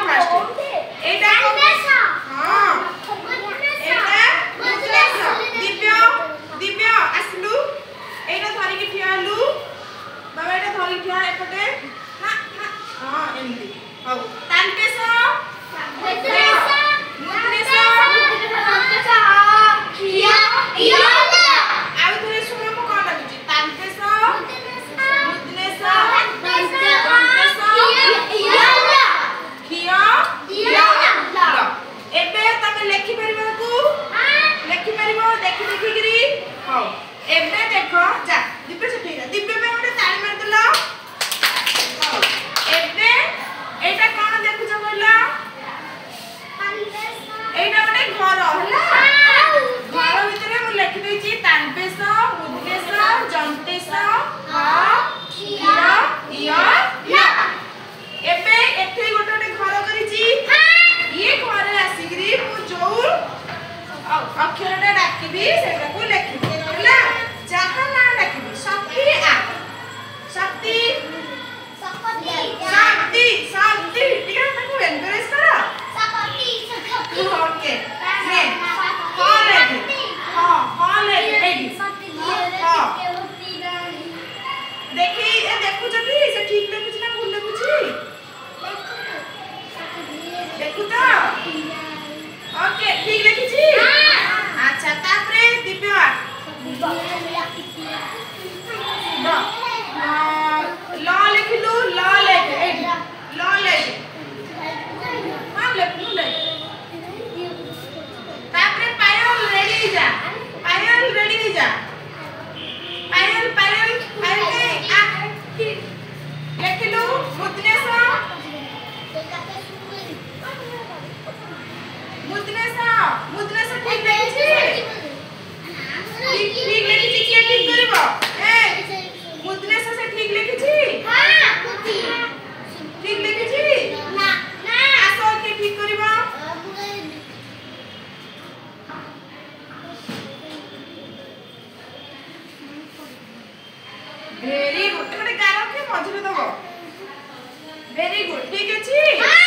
fast एटा हां एटा दिव्य दिव्य आसलु एटा धरि कि ठियालु बाबा एटा धरि ठिया एपटे हां हां एमती हो तानपेस अक्षर डाकिबी सेटा को लिखिबी होला जहां ना डाकिबी शक्ति आ शक्ति शक्ति शक्ति शक्ति ठीक है ताको एनकरेज करो शक्ति ओके ने हां लेके हां लेके हां देखी ए देखु जटी से ठीक लिखुछ ना भूल लिखुछ देखु तो ओके ठीक लिखिछी अच्छा तापरे दिव्या ल लिखलु ल लेख एडी ल लेख हां लेखलु ले तापरे पायल रेडी जा पायल रेडी जा पायल पायल पायल आ लिखलु मुतनेस मुतनेस ठीक लिखिछी ठीक लिखिछी के ठीक करबो ए मुतनेस से ठीक लिखिछी हां मुती ठीक लिखिछी ना ना आसो के ठीक करबो वेरी गुड तोटे गारो के मझरे दबो वेरी गुड ठीक अछि हां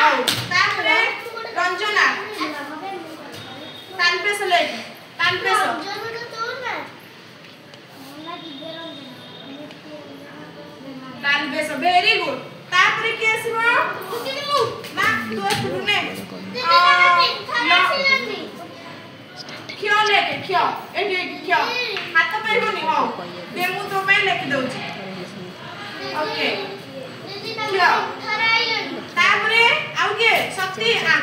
आउ तापरे रंजना तानपेस ले तानपेस तानपेस वेरी गुड तापरे के आसीबो ना तू आसलु ने क्यों लेके क्यों एडी क्यों हाथ पाइबोनी हो दे मु तो पे लेके दउची ओके क्यों तापरे आउ के शक्ति आ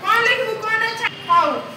कौन लिखबू कौन अच्छा हाउ